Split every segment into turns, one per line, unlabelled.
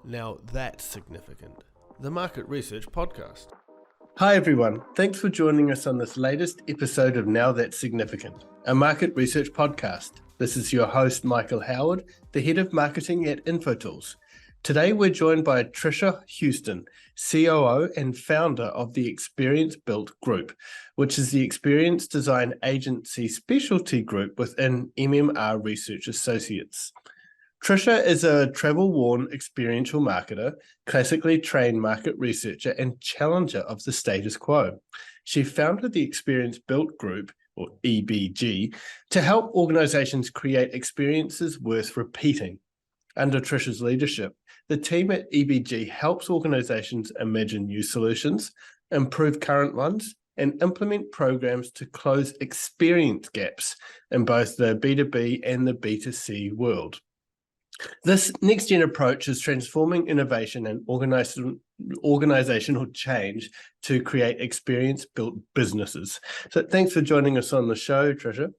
Now that's significant. The Market Research Podcast.
Hi everyone, thanks for joining us on this latest episode of Now That's Significant, a market research podcast. This is your host, Michael Howard, the head of marketing at Infotools. Today we're joined by Tricia Houston, COO and founder of the ExperienceBuilt Group, which is the experience design agency specialty group within MMR Research Associates. Tricia is a travel-worn experiential marketer, classically trained market researcher, and challenger of the status quo. She founded the ExperienceBuilt Group, or EBG, to help organizations create experiences worth repeating. Under Tricia's leadership, the team at EBG helps organizations imagine new solutions, improve current ones, and implement programs to close experience gaps in both the B2B and the B2C world. This next-gen approach is transforming innovation and organizational change to create experience-built businesses. So thanks for joining us on the show, Tricia.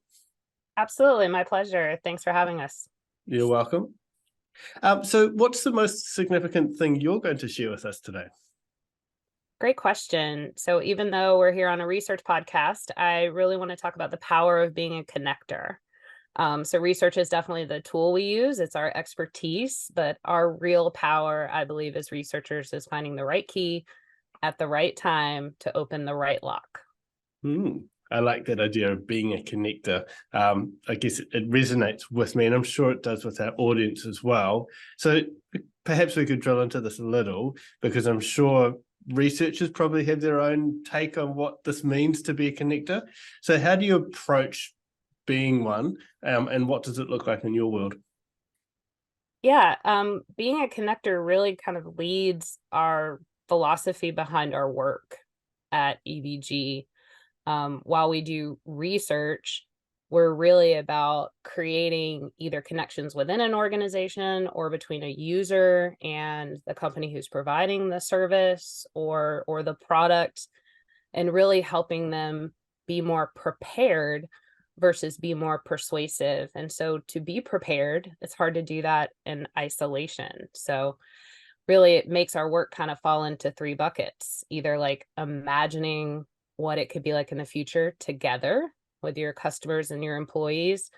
Absolutely, my pleasure. Thanks for having us.
You're welcome. So what's the most significant thing you're going to share with us today?
Great question. So even though we're here on a research podcast, I really want to talk about the power of being a connector. So research is definitely the tool we use. It's our expertise, but our real power, I believe, as researchers is finding the right key at the right time to open the right lock.
I like that idea of being a connector. I guess it resonates with me, and I'm sure it does with our audience as well. So perhaps we could drill into this a little, because I'm sure researchers probably have their own take on what this means to be a connector. So how do you approach being one, and what does it look like in your world?
Yeah, being a connector really kind of leads our philosophy behind our work at EBG. While we do research, we're really about creating either connections within an organization or between a user and the company who's providing the service or the product, and really helping them be more prepared versus be more persuasive. And so to be prepared, it's hard to do that in isolation. So really it makes our work kind of fall into three buckets, either like imagining what it could be like in the future together with your customers and your employees,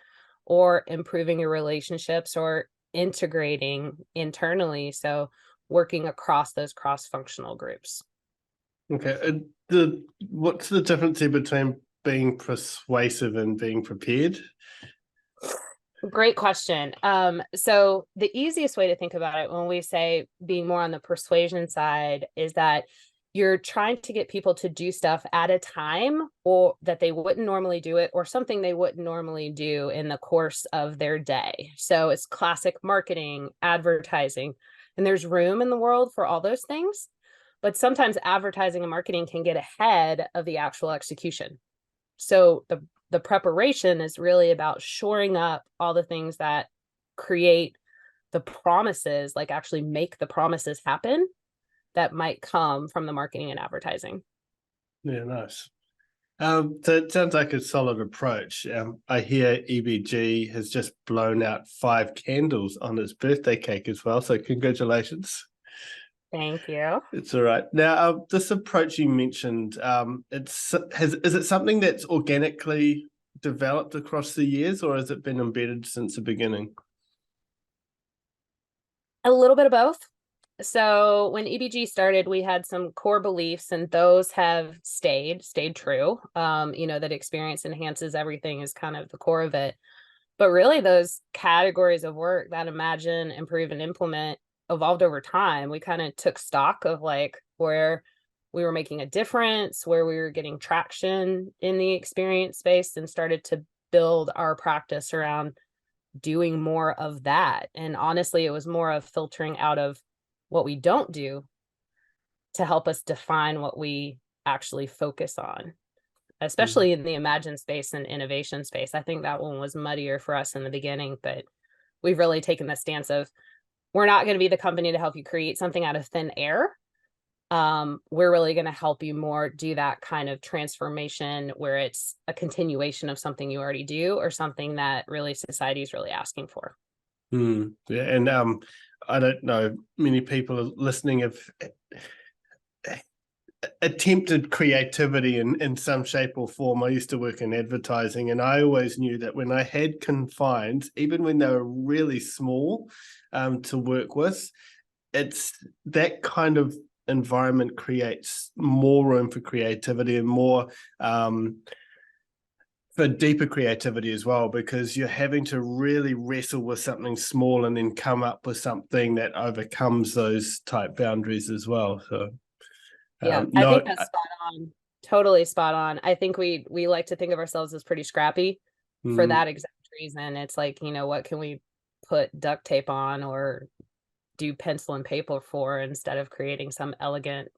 or improving your relationships, or integrating internally. So working across those cross-functional groups.
Okay. What's the difference here between being persuasive and being prepared?
Great question. So the easiest way to think about it when we say being more on the persuasion side is that you're trying to get people to do stuff at a time, or that they wouldn't normally do it, or something they wouldn't normally do in the course of their day. So it's classic marketing, advertising, and there's room in the world for all those things. But sometimes advertising and marketing can get ahead of the actual execution. So the preparation is really about shoring up all the things that create the promises, like actually make the promises happen, that might come from the marketing and advertising.
Yeah, nice. So it sounds like a solid approach. I hear EBG has just blown out 5 candles on its birthday cake as well. So congratulations.
Thank you.
It's all right. Now, this approach you mentioned, is it something that's organically developed across the years, or has it been embedded since the beginning?
A little bit of both. So when EBG started, we had some core beliefs, and those have stayed true. That experience enhances everything is kind of the core of it. But really those categories of work, that imagine, improve, and implement, evolved over time. We kind of took stock of like where we were making a difference, where we were getting traction in the experience space, and started to build our practice around doing more of that. And honestly, it was more of filtering out of what we don't do to help us define what we actually focus on, especially in the imagine space and innovation space. I think that one was muddier for us in the beginning, but we've really taken the stance of, we're not going to be the company to help you create something out of thin air. We're really going to help you more do that kind of transformation where it's a continuation of something you already do, or something that really society is really asking for.
Yeah, and I don't know, many people listening have attempted creativity in some shape or form. I used to work in advertising, and I always knew that when I had confines, even when they were really small, to work with, it's that kind of environment creates more room for creativity and more for deeper creativity as well, because you're having to really wrestle with something small and then come up with something that overcomes those type boundaries as well. So
Yeah, I
no,
think that's spot on. Totally spot on. I think we like to think of ourselves as pretty scrappy for that exact reason. It's like, what can we put duct tape on or do pencil and paper for, instead of creating some elegant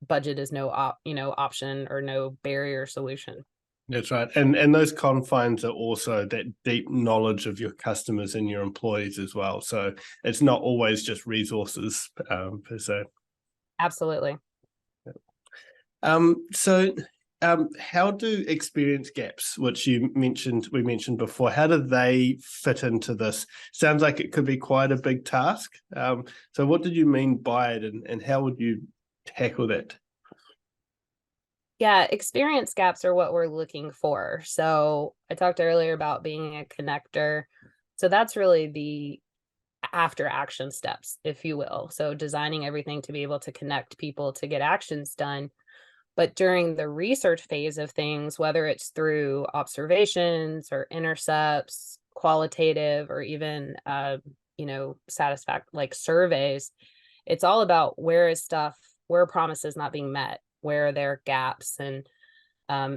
budget is no option or no barrier solution.
that's right. And those confines are also that deep knowledge of your customers and your employees as well. So it's not always just resources per se.
Absolutely.
So how do experience gaps, which we mentioned before, how do they fit into this? Sounds like it could be quite a big task. So what did you mean by it, and how would you tackle that?
Yeah, experience gaps are what we're looking for. So I talked earlier about being a connector. So that's really the after action steps, if you will. So designing everything to be able to connect people to get actions done. But during the research phase of things, whether it's through observations or intercepts, qualitative, or even like surveys, it's all about where are promises not being met, where are there gaps. And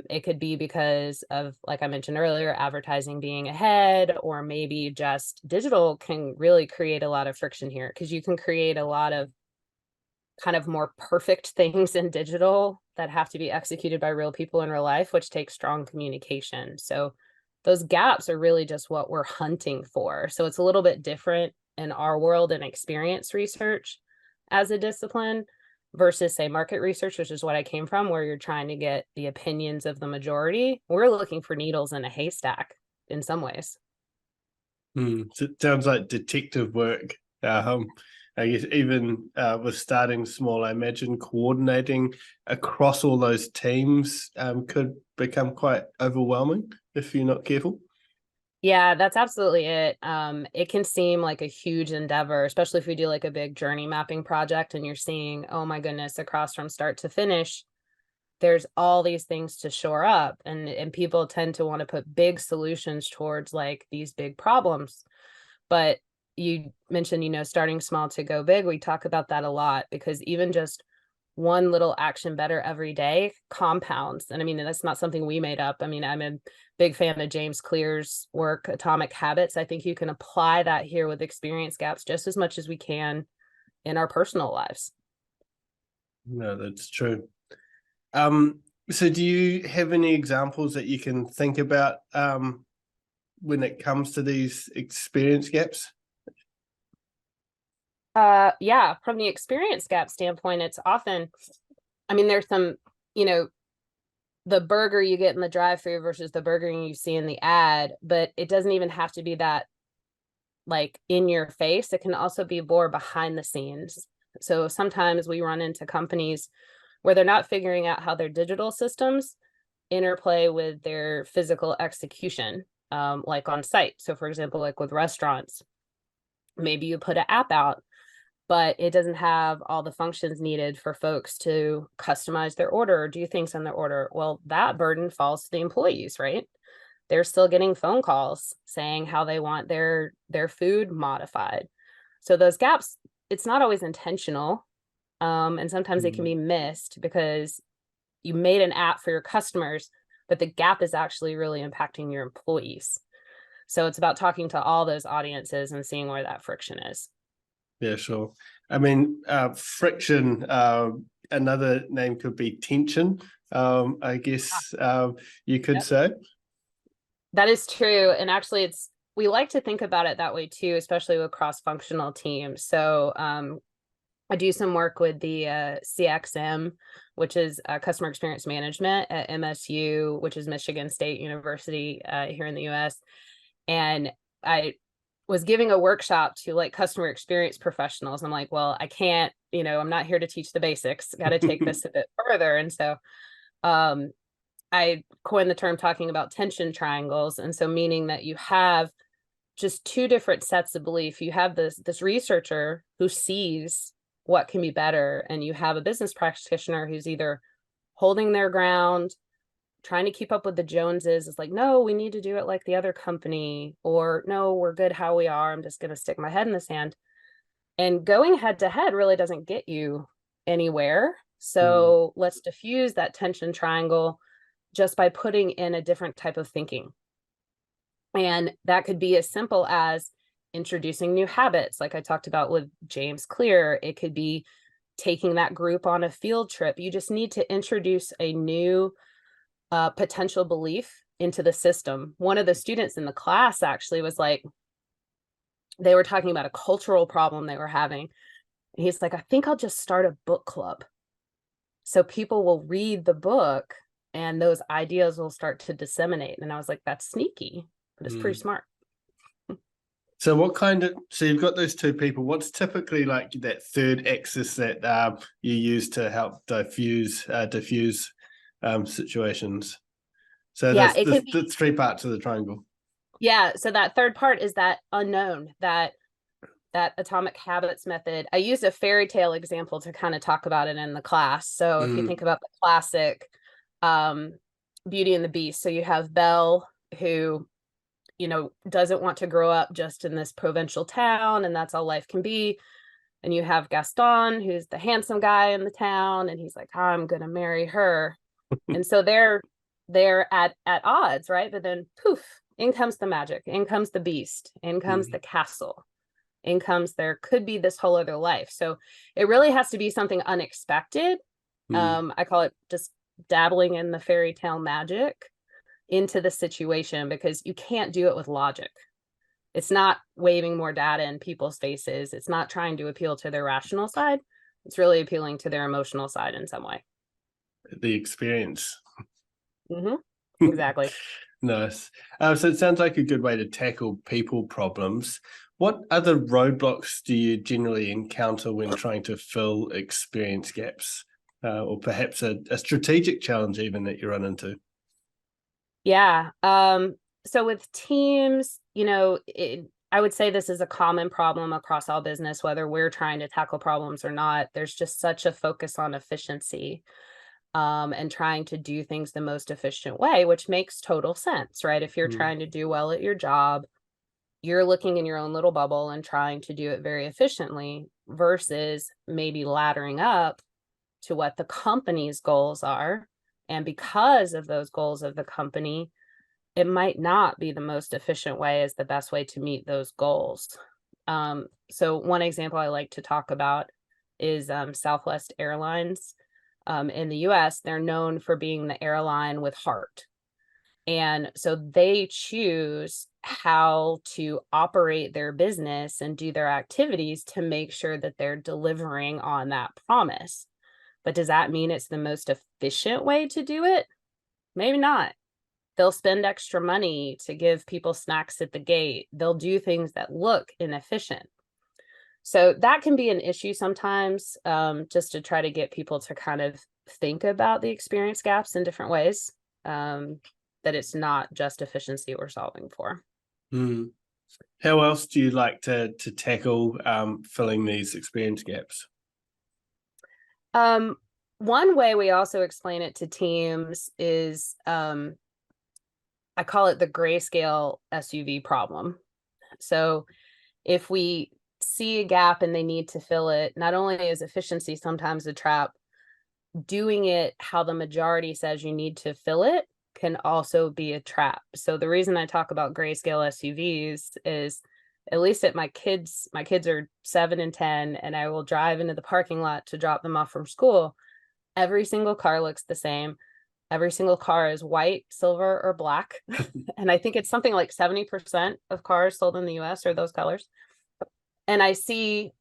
it could be because of, like I mentioned earlier, advertising being ahead, or maybe just digital can really create a lot of friction here, because you can create a lot of kind of more perfect things in digital that have to be executed by real people in real life, which takes strong communication. So those gaps are really just what we're hunting for. So it's a little bit different in our world and experience research as a discipline versus, say, market research, which is what I came from, where you're trying to get the opinions of the majority. We're looking for needles in a haystack in some ways.
So it sounds like detective work. I guess even with starting small, I imagine coordinating across all those teams could become quite overwhelming if you're not careful.
Yeah, that's absolutely it. It can seem like a huge endeavor, especially if we do like a big journey mapping project and you're seeing, oh my goodness, across from start to finish, there's all these things to shore up. And people tend to want to put big solutions towards like these big problems. But you mentioned, starting small to go big. We talk about that a lot, because even just one little action better every day compounds. And I mean, that's not something we made up. I mean, I'm a big fan of James Clear's work, Atomic Habits. I think you can apply that here with experience gaps just as much as we can in our personal lives.
No, that's true. So do you have any examples that you can think about when it comes to these experience gaps?
Yeah, from the experience gap standpoint, it's often, I mean, there's some, the burger you get in the drive-thru versus the burger you see in the ad, but it doesn't even have to be that like in your face. It can also be more behind the scenes. So sometimes we run into companies where they're not figuring out how their digital systems interplay with their physical execution, like on site. So for example, like with restaurants, maybe you put an app out, but it doesn't have all the functions needed for folks to customize their order or do things on their order. Well, that burden falls to the employees, right? They're still getting phone calls saying how they want their food modified. So those gaps, it's not always intentional. And sometimes they can be missed because you made an app for your customers, but the gap is actually really impacting your employees. So it's about talking to all those audiences and seeing where that friction is.
Yeah, sure. I mean, friction, another name could be tension, I guess you could say.
That is true. And actually, we like to think about it that way too, especially with cross-functional teams. So I do some work with the CXM, which is customer experience management at MSU, which is Michigan State University here in the US. And was giving a workshop to like customer experience professionals. I'm like, well, I can't, I'm not here to teach the basics. Got to take this a bit further. And so I coined the term talking about tension triangles. And so meaning that you have just two different sets of belief. You have this researcher who sees what can be better, and you have a business practitioner who's either holding their ground, trying to keep up with the Joneses. It's like, no, we need to do it like the other company, or no, we're good how we are. I'm just going to stick my head in the sand. And going head to head really doesn't get you anywhere. So let's diffuse that tension triangle just by putting in a different type of thinking. And that could be as simple as introducing new habits, like I talked about with James Clear. It could be taking that group on a field trip. You just need to introduce a new potential belief into the system. One of the students in the class actually was like, they were talking about a cultural problem they were having. And he's like, I think I'll just start a book club. So people will read the book and those ideas will start to disseminate. And I was like, that's sneaky, but it's pretty smart.
So so you've got those two people. What's typically like that third axis that you use to help diffuse situations? So
yeah,
the three parts of the triangle.
Yeah. So that third part is that unknown, that atomic habits method. I used a fairy tale example to kind of talk about it in the class. So if you think about the classic Beauty and the Beast, so you have Belle, who doesn't want to grow up just in this provincial town, and that's all life can be. And you have Gaston, who's the handsome guy in the town, and he's like, I'm gonna marry her. And so they're at odds, right? But then poof, in comes the magic, in comes the beast, in comes the castle, in comes there could be this whole other life. So it really has to be something unexpected. I call it just dabbling in the fairy tale magic into the situation, because you can't do it with logic. It's not waving more data in people's faces. It's not trying to appeal to their rational side. It's really appealing to their emotional side in some way.
The experience.
Exactly.
Nice. So it sounds like a good way to tackle people problems. What other roadblocks do you generally encounter when trying to fill experience gaps, or perhaps a strategic challenge even that you run into?
Yeah. So with teams, I would say this is a common problem across all business, whether we're trying to tackle problems or not. There's just such a focus on efficiency, and trying to do things the most efficient way, which makes total sense, right? If you're trying to do well at your job, you're looking in your own little bubble and trying to do it very efficiently versus maybe laddering up to what the company's goals are. And because of those goals of the company, it might not be the most efficient way as the best way to meet those goals. So one example I like to talk about is Southwest Airlines. In the US, they're known for being the airline with heart. And so they choose how to operate their business and do their activities to make sure that they're delivering on that promise. But does that mean it's the most efficient way to do it? Maybe not. They'll spend extra money to give people snacks at the gate. They'll do things that look inefficient. So that can be an issue sometimes, just to try to get people to kind of think about the experience gaps in different ways, that it's not just efficiency we're solving for.
How else do you like to tackle filling these experience gaps?
One way we also explain it to teams is, I call it the grayscale SUV problem. So if we see a gap and they need to fill it, not only is efficiency sometimes a trap, doing it how the majority says you need to fill it can also be a trap. So the reason I talk about grayscale SUVs is, at least at my kids are 7 and 10, and I will drive into the parking lot to drop them off from school. Every single car looks the same. Every single car is white, silver, or black. And I think it's something like 70% of cars sold in the US are those colors. And I see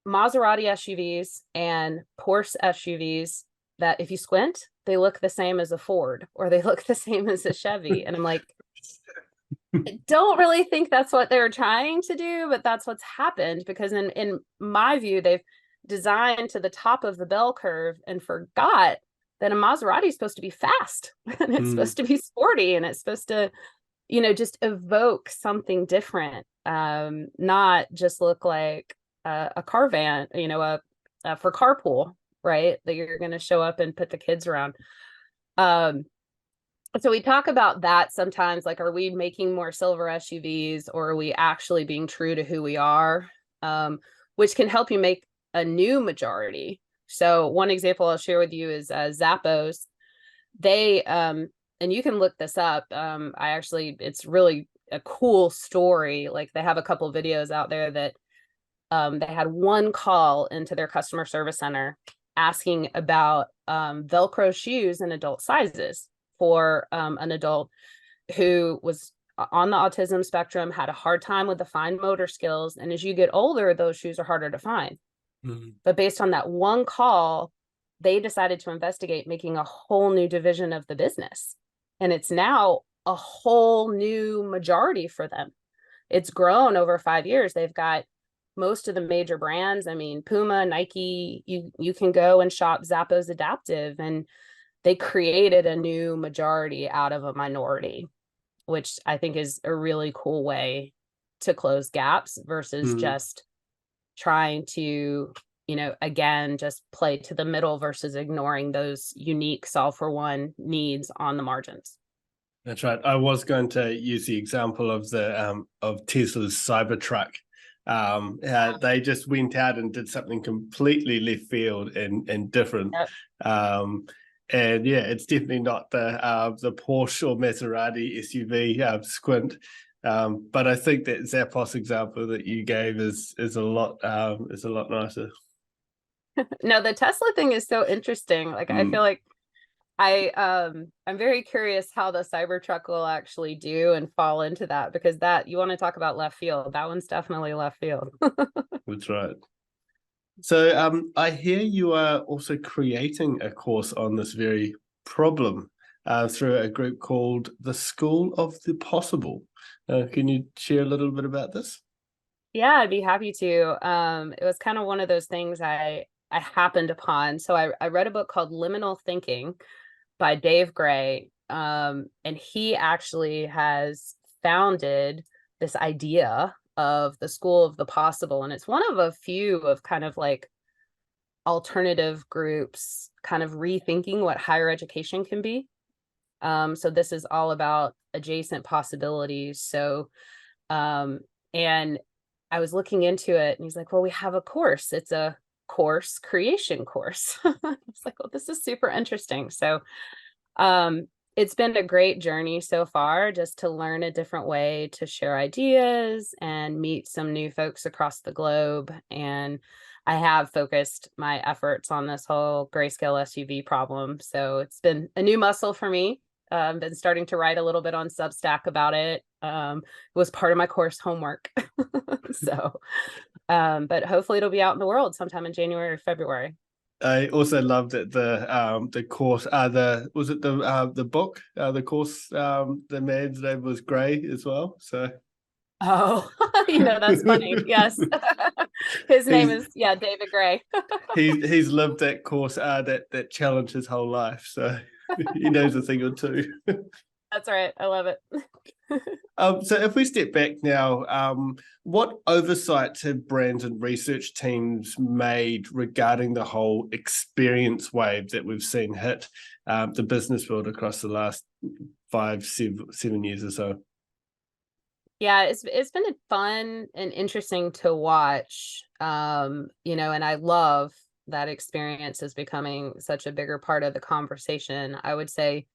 Maserati SUVs and Porsche SUVs that if you squint, they look the same as a Ford, or they look the same as a Chevy. And I'm like, I don't really think that's what they were trying to do, but that's what's happened, because in my view, they've designed to the top of the bell curve and forgot that a Maserati is supposed to be fast and it's supposed to be sporty and it's supposed to, just evoke something different, not just look like a car van, for carpool, right? That you're going to show up and put the kids around. So we talk about that sometimes, like, are we making more silver SUVs, or are we actually being true to who we are? Which can help you make a new majority. So one example I'll share with you is Zappos. They, and you can look this up. It's really a cool story. Like, they have a couple videos out there that they had one call into their customer service center asking about Velcro shoes in adult sizes for an adult who was on the autism spectrum, had a hard time with the fine motor skills. And as you get older, those shoes are harder to find. But based on that one call, they decided to investigate making a whole new division of the business. And it's now a whole new majority for them. It's grown over 5 years. They've got most of the major brands. I mean, Puma, Nike, you can go and shop Zappos Adaptive, and they created a new majority out of a minority, which I think is a really cool way to close gaps versus just trying to, again, just play to the middle versus ignoring those unique solve for one needs on the margins.
That's right. I was going to use the example of of Tesla's Cybertruck. They just went out and did something completely left field and different. Yep. And yeah, it's definitely not the Porsche or Maserati SUV squint. But I think that Zappos example that you gave is a lot nicer.
No, the Tesla thing is so interesting. Like, I feel like I'm very curious how the Cybertruck will actually do and fall into that, because that, you want to talk about left field. That one's definitely left field.
That's right. So I hear you are also creating a course on this very problem through a group called the School of the Possible. Can you share a little bit about this?
Yeah, I'd be happy to. It was kind of one of those things I happened upon. So I read a book called Liminal Thinking by Dave Gray. And he actually has founded this idea of the School of the Possible. And it's one of a few of kind of like alternative groups kind of rethinking what higher education can be. So this is all about adjacent possibilities. So, and I was looking into it, and he's like, well, we have a course. It's a course creation course. I was like, well, this is super interesting. So, it's been a great journey so far, just to learn a different way to share ideas and meet some new folks across the globe. And I have focused my efforts on this whole grayscale SUV problem. So it's been a new muscle for me. Been starting to write a little bit on Substack about it. It was part of my course homework. So, but hopefully it'll be out in the world sometime in January or February.
I also loved that the course the book the course the man's name was Gray as well. So
oh, that's funny. Yes. His name is David Gray.
he's lived that course that challenge his whole life, so he knows a thing or two.
That's right. I love it.
So if we step back now, what oversight have brands and research teams made regarding the whole experience wave that we've seen hit the business world across the last 7 years or so?
Yeah, it's been fun and interesting to watch, and I love that experience is becoming such a bigger part of the conversation. I would say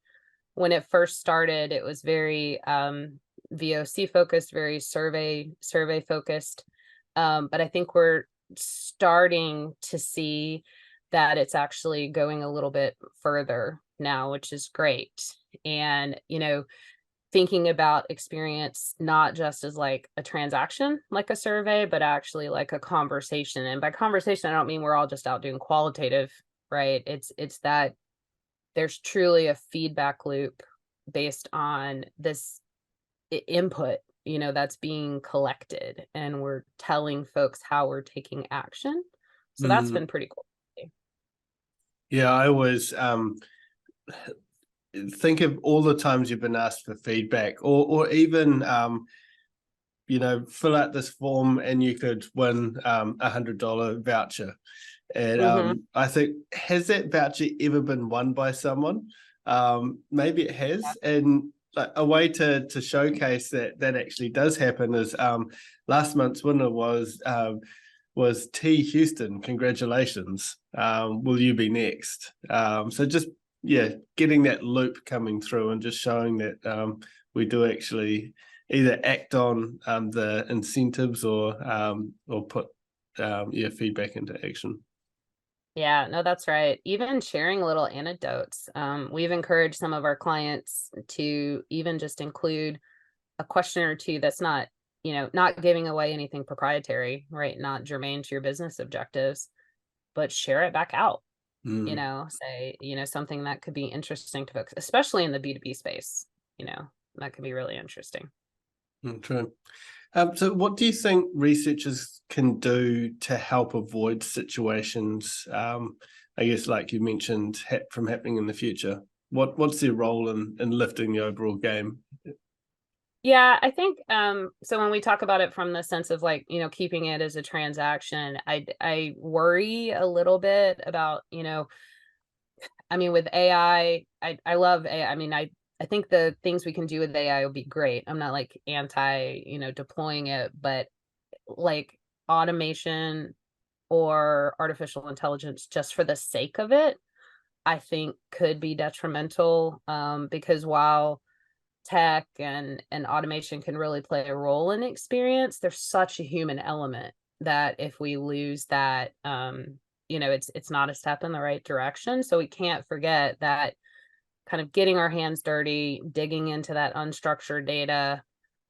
when it first started, it was very VOC focused, very survey focused. But I think we're starting to see that it's actually going a little bit further now, which is great. And, thinking about experience not just as like a transaction, like a survey, but actually like a conversation. And by conversation, I don't mean we're all just out doing qualitative, right? It's that there's truly a feedback loop based on this input, that's being collected, and we're telling folks how we're taking action. So that's been pretty cool.
Yeah, I always think of all the times you've been asked for feedback, or even fill out this form and you could win $100 voucher. And I think, has that voucher ever been won by someone? Maybe it has. And like a way to showcase that actually does happen is last month's winner was T Houston. Congratulations. Will you be next? So just getting that loop coming through and just showing that we do actually either act on the incentives or put feedback into action.
Yeah, no, that's right. Even sharing little anecdotes. We've encouraged some of our clients to even just include a question or two that's not, not giving away anything proprietary, right? Not germane to your business objectives, but share it back out. Say, something that could be interesting to folks, especially in the B2B space, that could be really interesting.
True. So what do you think researchers can do to help avoid situations, I guess, like you mentioned, from happening in the future? What's their role in lifting the overall game?
Yeah, I think so when we talk about it from the sense of like, keeping it as a transaction, I worry a little bit about, with AI, I love AI. I think the things we can do with AI will be great. I'm not like anti, deploying it, but like automation or artificial intelligence just for the sake of it, I think could be detrimental, because while tech and automation can really play a role in experience, there's such a human element that if we lose that, it's not a step in the right direction. So we can't forget that kind of getting our hands dirty, digging into that unstructured data,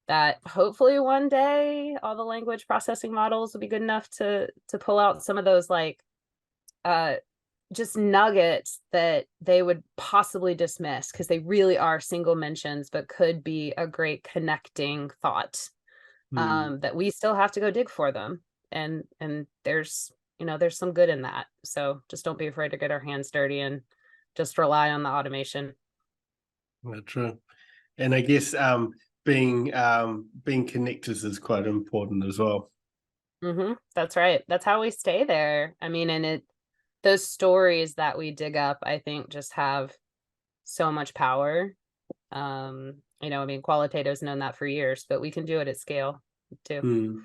that hopefully one day all the language processing models will be good enough to pull out some of those like just nuggets that they would possibly dismiss because they really are single mentions, but could be a great connecting thought, that we still have to go dig for them. And there's some good in that. So just don't be afraid to get our hands dirty and just rely on the automation.
Well, true. And I guess being connectors is quite important as well.
That's right. That's how we stay there. And those stories that we dig up, I think, just have so much power. Qualitative's known that for years, but we can do it at scale too.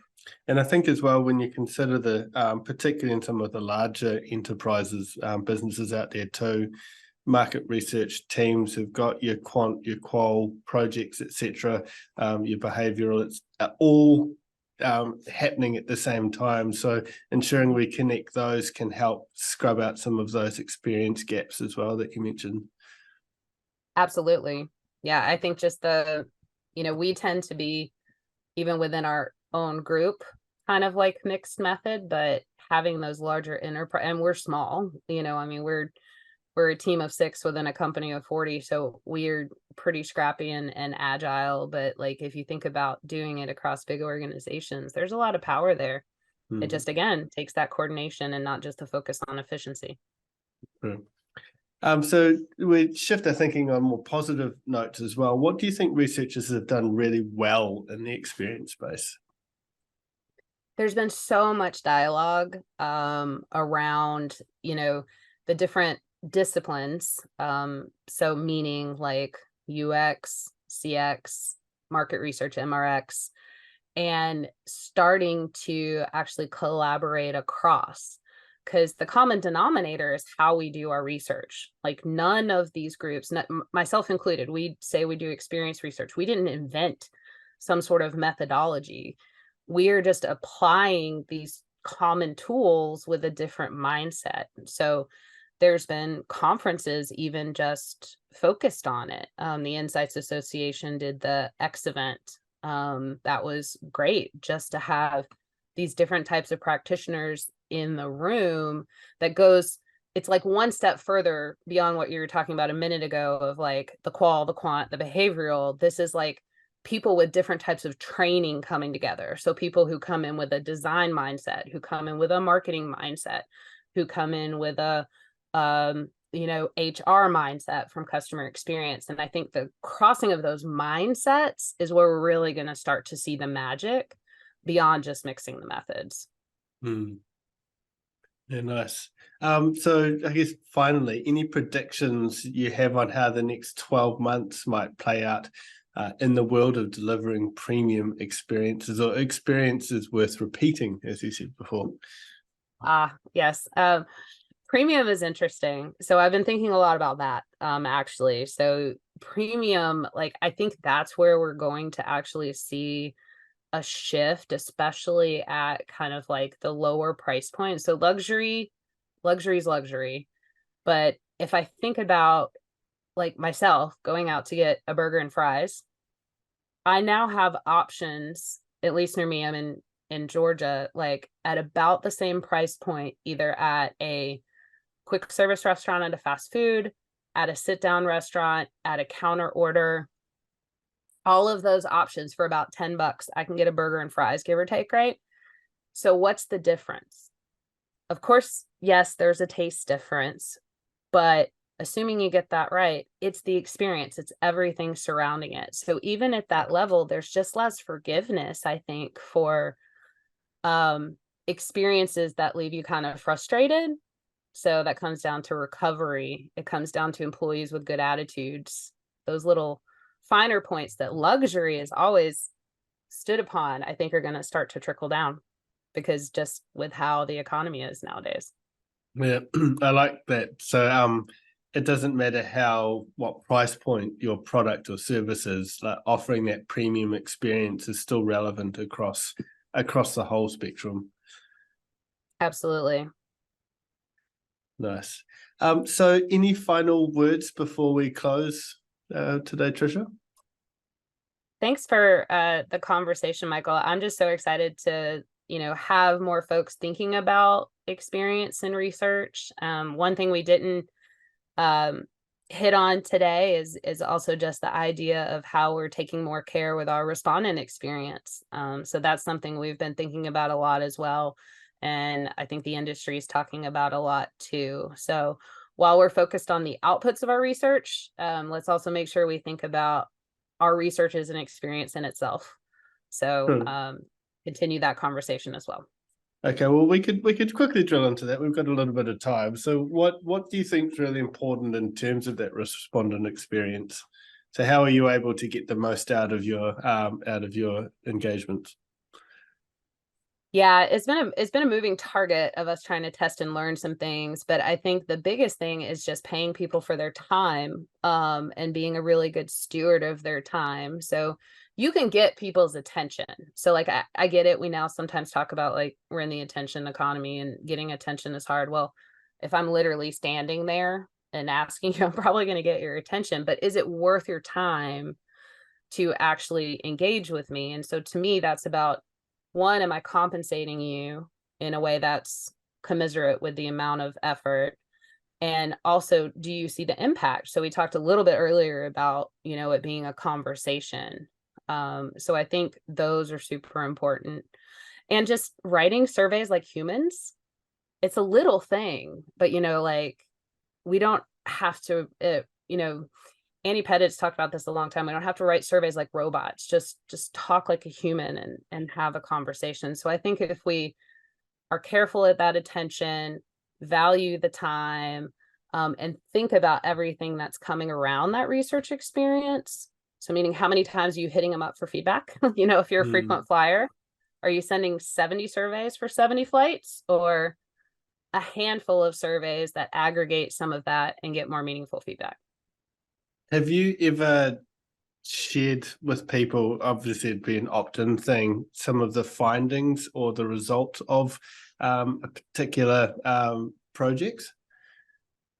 And I think as well, when you consider particularly in some of the larger enterprises, businesses out there too, market research teams who've got your quant, your qual projects, etc., your behavioral, it's all happening at the same time. So ensuring we connect those can help scrub out some of those experience gaps as well that you mentioned.
Absolutely. Yeah, I think just we tend to be, even within our own group, kind of like mixed method, but having those larger enterprise, and we're small, we're a team of 6 within a company of 40. So we're pretty scrappy and agile. But like, if you think about doing it across big organizations, there's a lot of power there. It just, again, takes that coordination and not just the focus on efficiency.
So we shift our thinking on more positive notes as well. What do you think researchers have done really well in the experience space?
There's been so much dialogue around, the different disciplines. So meaning like UX, CX, market research, MRX, and starting to actually collaborate across, because the common denominator is how we do our research. Like none of these groups, myself included, we say we do experience research. We didn't invent some sort of methodology. We're just applying these common tools with a different mindset. So there's been conferences even just focused on it. The Insights Association did the X event. That was great, just to have these different types of practitioners in the room. It's like one step further beyond what you were talking about a minute ago of like the qual, the quant, the behavioral. This is like people with different types of training coming together. So people who come in with a design mindset, who come in with a marketing mindset, who come in with a HR mindset from customer experience. And I think the crossing of those mindsets is where we're really going to start to see the magic beyond just mixing the methods.
Yeah, nice. So I guess finally, any predictions you have on how the next 12 months might play out in the world of delivering premium experiences or experiences worth repeating, as you said before?
Yes. Premium is interesting. So I've been thinking a lot about that, actually. So premium, like, I think that's where we're going to actually see a shift, especially at kind of like the lower price point. So luxury is luxury. But if I think about like myself going out to get a burger and fries, I now have options, at least near me, I'm in Georgia, like at about the same price point, either at a quick service restaurant, at a fast food, at a sit down restaurant, at a counter order. All of those options for about $10, I can get a burger and fries, give or take, right? So what's the difference? Of course, yes, there's a taste difference, but assuming you get that right, it's the experience, it's everything surrounding it. So even at that level, there's just less forgiveness, I think, for experiences that leave you kind of frustrated. So that comes down to recovery. It comes down to employees with good attitudes, those little finer points that luxury is always stood upon, I think are going to start to trickle down, because just with how the economy is nowadays.
Yeah, I like that. So it doesn't matter what price point your product or service is, like offering that premium experience is still relevant across the whole spectrum.
Absolutely.
Nice. So any final words before we close today, Tricia?
Thanks for the conversation, Michael. I'm just so excited to, have more folks thinking about experience and research. One thing we didn't hit on today is also just the idea of how we're taking more care with our respondent experience. So that's something we've been thinking about a lot as well. And I think the industry is talking about a lot too. So while we're focused on the outputs of our research, let's also make sure we think about our research as an experience in itself. So continue that conversation as well.
Okay, well, we could quickly drill into that. We've got a little bit of time. So what do you think is really important in terms of that respondent experience? So how are you able to get the most out of your engagements?
Yeah, it's been a moving target of us trying to test and learn some things, but I think the biggest thing is just paying people for their time, and being a really good steward of their time. So you can get people's attention. So like I get it. We now sometimes talk about like we're in the attention economy and getting attention is hard. Well, if I'm literally standing there and asking you, I'm probably going to get your attention, but is it worth your time to actually engage with me? And so to me, that's about, one, am I compensating you in a way that's commensurate with the amount of effort? And also, do you see the impact? So we talked a little bit earlier about, it being a conversation. So I think those are super important. And just writing surveys like humans, it's a little thing, but, like we don't have to, Annie Pettit's talked about this a long time. We don't have to write surveys like robots, just talk like a human and have a conversation. So I think if we are careful at that attention, value the time, and think about everything that's coming around that research experience. So meaning how many times are you hitting them up for feedback? If you're a frequent flyer, are you sending 70 surveys for 70 flights, or a handful of surveys that aggregate some of that and get more meaningful feedback?
Have you ever shared with people, obviously it'd be an opt-in thing, some of the findings or the result of a particular project?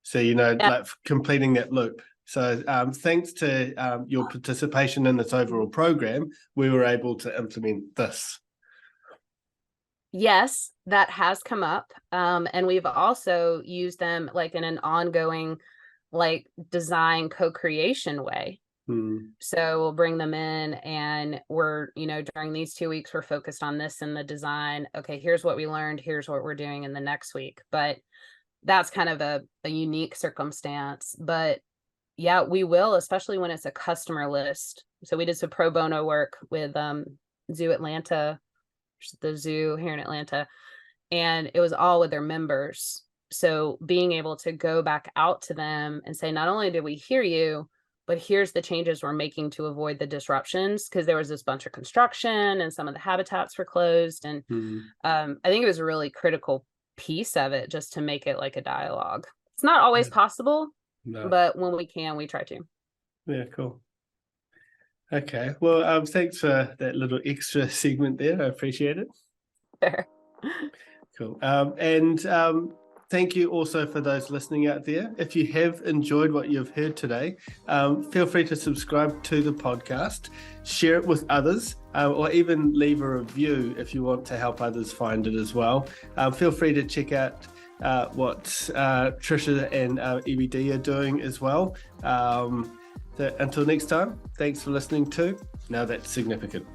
So, like completing that loop. So thanks to your participation in this overall program, we were able to implement this.
Yes, that has come up. And we've also used them like in an ongoing, like design co-creation way. So we'll bring them in and we're, during these 2 weeks, we're focused on this in the design. Okay, here's what we learned. Here's what we're doing in the next week. But that's kind of a unique circumstance. But yeah, we will, especially when it's a customer list. So we did some pro bono work with Zoo Atlanta, the zoo here in Atlanta, and it was all with their members. So being able to go back out to them and say, not only did we hear you, but here's the changes we're making to avoid the disruptions, because there was this bunch of construction and some of the habitats were closed. And I think it was a really critical piece of it, just to make it like a dialogue. It's not always possible, but when we can, we try to.
Yeah, cool. Okay, well, thanks for that little extra segment there. I appreciate it.
Fair.
Cool. And thank you also for those listening out there. If you have enjoyed what you've heard today, feel free to subscribe to the podcast, share it with others, or even leave a review if you want to help others find it as well. Feel free to check out what Tricia and EBD are doing as well. Until next time, thanks for listening to Now That's Significant.